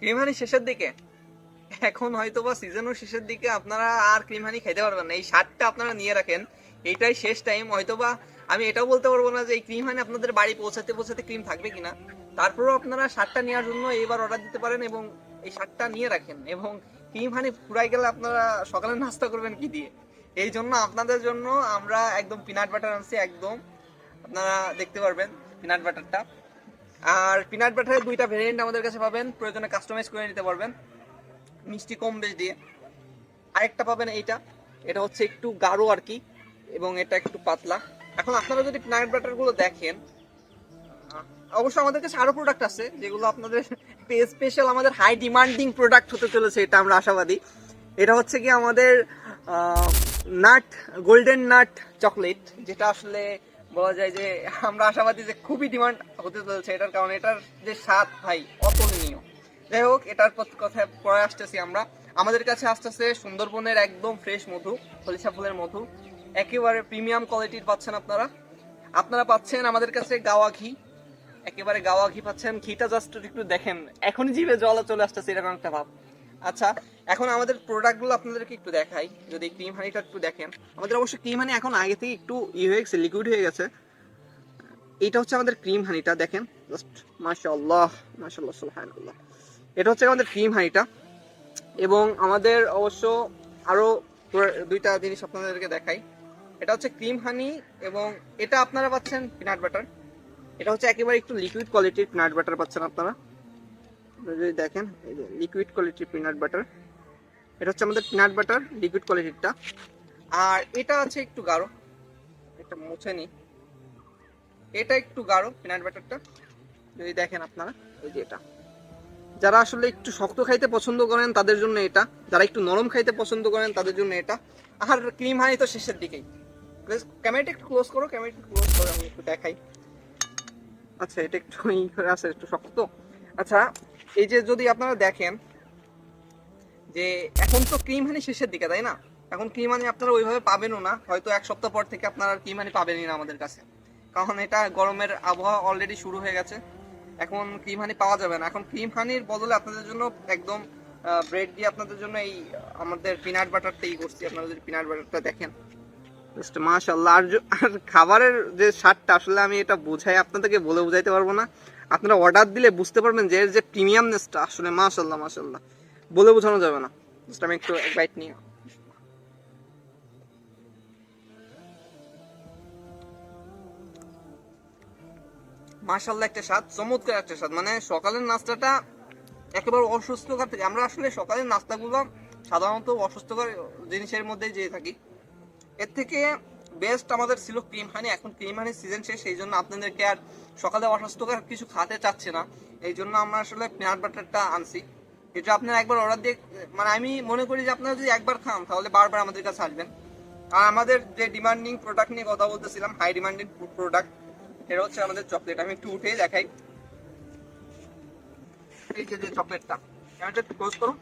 Cream হানি শেষের দিকে, এখন হয়তো বা সিজনের শেষের দিকে আপনারা আর ক্রিম হানি খেতে পারবেন না। এই স্বাদটা আপনারা নিয়ে রাখেন, এইটাই শেষ টাইম। হয়তো বা আমি এটাও বলতে পারবো না যে এই ক্রিম হানি আপনাদের বাড়ি পৌঁছাতে পৌঁছাতে ক্রিম থাকবে কিনা, তারপরেও আপনারা স্বাদটা নেওয়ার জন্য এবার অর্ডার দিতে পারেন এবং এই স্বাদটা নিয়ে রাখেন। এবং ক্রিম হানি ফুরাই গেলে আপনারা সকালে নাস্তা করবেন কি দিয়ে? এই জন্য আপনাদের জন্য আমরা একদম পিনাট বাটার আনছি, একদম আপনারা দেখতে পারবেন পিনাট বাটারটা। আর পিনাট বাটারের দুইটা ভেরিয়েন্ট আমাদের কাছে পাবেন, প্রয়োজনে কাস্টমাইজ করে নিতে পারবেন মিষ্টি কম বেশ দিয়ে। আরেকটা পাবেন এইটা, এটা হচ্ছে একটু গাঢ় আর কি, এবং এটা একটু পাতলা। এখন আপনারা যদি পিনাট বাটার গুলো দেখেন, অবশ্য আমাদের কাছে আরো প্রোডাক্ট আছে যেগুলো আপনাদের স্পেশাল, আমাদের হাই ডিমান্ডিং প্রোডাক্ট হতে চলেছে, এটা আমরা আশাবাদী। এটা হচ্ছে কি আমাদের নাট, গোল্ডেন নাট চকলেট, যেটা আসলে বলা যায় যে আমরা আশাবাদী যে খুবই ডিমান্ড হতে চলেছে এটার, কারণ এটার যে স্বাদ ভাই অতুলনীয়। যাই হোক, এটার কথা পরে আসতেছি আমরা। আমাদের কাছে আসতেছে সুন্দরবনের একদম ফ্রেশ মধু, সরিষা ফুলের মধু, একেবারে প্রিমিয়াম কোয়ালিটির পাচ্ছেন আপনারা। আপনারা পাচ্ছেন আমাদের কাছে গাওয়া ঘি, একেবারে গাওয়া ঘি পাচ্ছেন। ঘিটা জাস্ট একটু দেখেন, এখনই জিভে জল চলে আসতেছে এরকম একটা ভাব। আচ্ছা, এখন আমাদের প্রোডাক্টগুলো আপনাদেরকে একটু দেখাই। যদি ক্রিম হানিটা একটু দেখেন, আমাদের অবশ্য ক্রিম হানি এখন আগে থেকে একটু হয়ে গেছে, লিকুইড হয়ে গেছে। এটা হচ্ছে আমাদের ক্রিম হানিটা, দেখেন জাস্ট মাশাআল্লাহ মাশাআল্লাহ সুবহানাল্লাহ। এটা হচ্ছে আমাদের ক্রিম হানিটা। এবং আমাদের অবশ্য আরো দুইটা জিনিস আপনাদেরকে দেখাই। এটা হচ্ছে ক্রিম হানি এবং এটা আপনারা পাচ্ছেন পিনাট বাটার। এটা হচ্ছে একেবারে একটু লিকুইড কোয়ালিটির পিনাট বাটার পাচ্ছেন আপনারা, যদি দেখেন এই যে লিকুইড কোয়ালিটির পিনাট বাটার। এটা হচ্ছে আমাদের পিনাট বাটার লিকুইড কোয়ালিটিরটা। আর এটা আছে একটু গাঢ়, এটা মুছে নি, এটা একটু গাঢ় পিনাট বাটারটা, যদি দেখেন আপনারা এই যে এটা। যারা আসলে একটু শক্ত খাইতে পছন্দ করেন তাদের জন্য এটা, যারা একটু নরম খাইতে পছন্দ করেন তাদের জন্য এটা। আর ক্রিম হানি তো শেষের দিকেই। ক্যামেরাটা একটু ক্লোজ করো, ক্যামেরাটা একটু ক্লোজ করো, আমি একটু দেখাই। আচ্ছা, এটা একটু ই করে আছে, একটু শক্ত। আচ্ছা, এই যে যদি আপনারা দেখেন যে এখন তো ক্রিম হানি শেষের দিকে, তাই না? এখন ক্রিম হানি আপনারা ওইভাবে পাবেনও না, হয়তো এক সপ্তাহ পর থেকে আপনারা ক্রিম হানি পাবেনই না আমাদের কাছে, কারণ এটা গরমের আবহাওয়া অলরেডি শুরু হয়ে গেছে। এখন ক্রিম হানি পাওয়া যাবে না। এখন ক্রিম হানির বদলে আপনাদের জন্য একদম ব্রেড দিয়ে আপনাদের জন্য এই আমাদের পিনাট বাটারটা ই করছি। আপনারা যদি পিনাট বাটারটা দেখেন জাস্ট মাশাআল্লাহ। আর খাবারের যে স্বাদটা আসলে আমি এটা বোঝাই আপনাদেরকে, বলে বোঝাইতে পারবো না। আপনারা অর্ডার দিলে বুঝতে পারবেন যে এর যে প্রিমিয়ামনেসটা আসলে মাশাআল্লাহ মাশাআল্লাহ, বলে বোঝানো যাবে না। জাস্ট আমি একটু এক বাইট নিয়ে, মাশাআল্লাহ একটা স্বাদ, চমৎকার একটা স্বাদ। মানে সকালের নাস্তাটা একেবারে অসুস্থকর থেকে, আমরা আসলে সকালের নাস্তাগুলো সাধারণত অসুস্থকর জিনিসের মধ্যেই যেয়ে থাকি, এর থেকে বেস্ট আমাদের ছিল ক্রিম হানি। এখন ক্রিম হানির সিজন শেষ, সেই জন্য আপনাদেরকে আর সকালে অস্বাস্থ্যকর কিছু খাতে চাচ্ছে না, এই জন্য আমরা আসলে পিনাট বাটারটা আনছি। এটা আপনারা একবার অর্ডার দিয়ে, মানে আমি মনে করি যে আপনারা যদি একবার খান তাহলে বারবার আমাদের কাছে আসবেন। আর আমাদের যে ডিমান্ডিং প্রোডাক্ট নিয়ে কথা বলতেছিলাম, হাই ডিমান্ডিং প্রোডাক্ট, এটা হচ্ছে আমাদের চকলেট। আমি একটু উঠে দেখাই, এই যে চকলেটটা, এটা একটু ক্লোজ করো।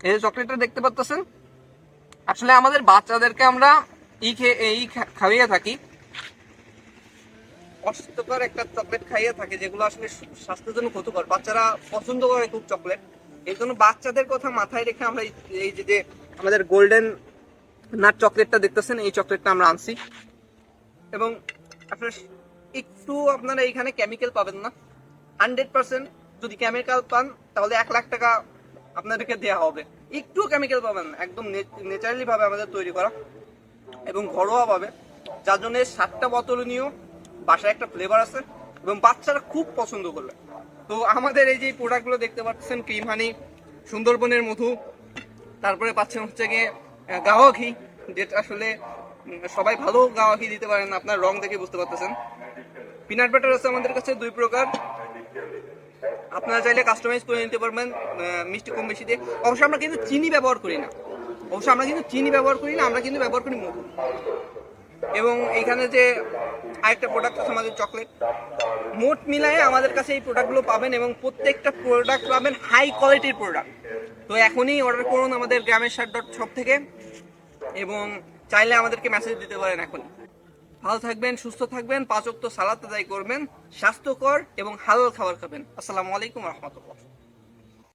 এই যে চকলেটটা দেখতে পাচ্ছেন, আসলে আমাদের বাচ্চাদেরকে আমরা এই খাইয়ে থাকি, অস্বাস্থ্যকর একটা চকলেট খাইয়ে থাকে যেগুলো আসলে স্বাস্থ্যের জন্য ক্ষতিকর। বাচ্চারা পছন্দ করে খুব চকলেট, এই জন্য বাচ্চাদের কথা মাথায় রেখে আমরা এই যে আমাদের গোল্ডেন নাট চকলেটটা দেখতেছেন, এই চকলেটটা আমরা আনছি। এবং আসলে একটু আপনারা এখানে কেমিক্যাল পাবেন না, 100%। যদি কেমিক্যাল পান তাহলে 1 লাখ টাকা আপনাদেরকে দেওয়া হবে। একটু কেমিক্যাল পাবেন না, একদম ন্যাচারালি ভাবে আমাদের তৈরি করা এবং ঘরোয়া ভাবে, যার জন্য 7টা বোতলনীয়, বাসায় একটা ফ্লেভার আছে এবং বাচ্চারা খুব পছন্দ করবে। তো আমাদের এই যে প্রোডাক্টগুলো দেখতে পাচ্ছেন, ক্রিম হানি, সুন্দরবনের মধু, তারপরে পাচ্ছেন হচ্ছে গিয়ে গাওয়া ঘি, যেটা আসলে সবাই ভালো গাওয়া ঘি দিতে পারেন, আপনার রং দেখে বুঝতে পারতেছেন। পিনাট বাটার আছে আমাদের কাছে 2 প্রকার, আপনারা চাইলে কাস্টমাইজ করে নিতে পারবেন মিষ্টি কম বেশি দিয়ে। অবশ্য আমরা কিন্তু চিনি ব্যবহার করি না, আমরা কিন্তু ব্যবহার করি মধু। এবং এইখানে যে আরেকটা প্রোডাক্ট আছে আমাদের চকলেট, মোট মিলায়ে আমাদের কাছে এই প্রোডাক্টগুলো পাবেন এবং প্রত্যেকটা প্রোডাক্ট পাবেন হাই কোয়ালিটির প্রোডাক্ট। তো এখনই অর্ডার করুন আমাদের gramershaad.shop থেকে, এবং চাইলে আমাদেরকে মেসেজ দিতে পারেন এখনই। ভালো থাকবেন, সুস্থ থাকবেন, 5 ওয়াক্ত সালাত আদায় করবেন, স্বাস্থ্যকর এবং হালাল খাবার খাবেন। আসসালামু আলাইকুম রহমতুল্লাহ।